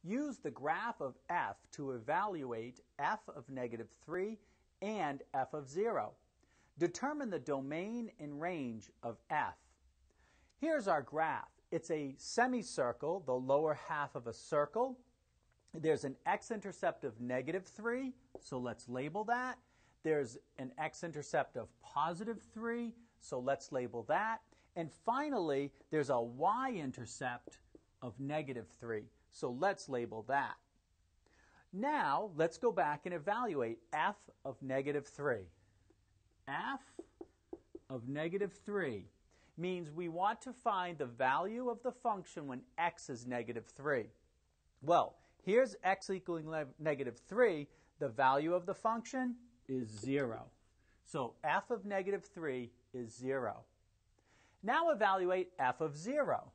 Use the graph of f to evaluate f of -3 and f of 0. Determine the domain and range of f. Here's our graph. It's a semicircle, the lower half of a circle. There's an x-intercept of -3, so let's label that. There's an x-intercept of +3, so let's label that. And finally, there's a y-intercept of -3, so let's label that. Now, let's go back and evaluate f of -3. f of -3 means we want to find the value of the function when x is -3. Well, here's x equaling -3. The value of the function is 0. So f of -3 is 0. Now evaluate f of 0.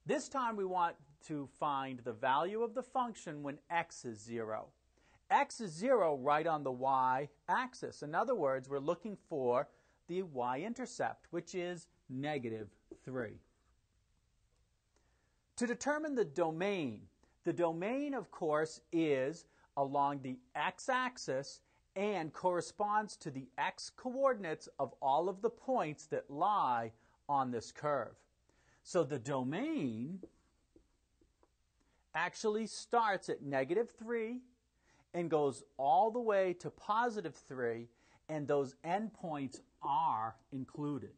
This time we want to find the value of the function when x is 0. X is 0 right on the y-axis. In other words, we're looking for the y-intercept, which is -3. To determine the domain, of course, is along the x-axis and corresponds to the x-coordinates of all of the points that lie on this curve. So the domain actually starts at -3 and goes all the way to +3, and those endpoints are included.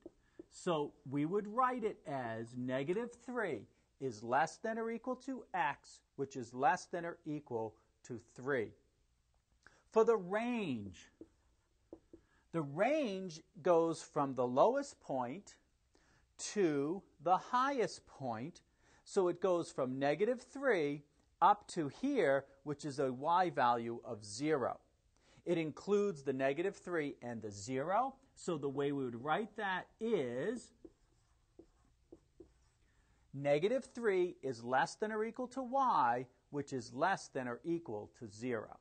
So we would write it as -3 is less than or equal to x, which is less than or equal to 3. For the range goes from the lowest point to the highest point, so it goes from -3 up to here, which is a y value of 0. It includes the -3 and the 0, so the way we would write that is -3 is less than or equal to y, which is less than or equal to 0.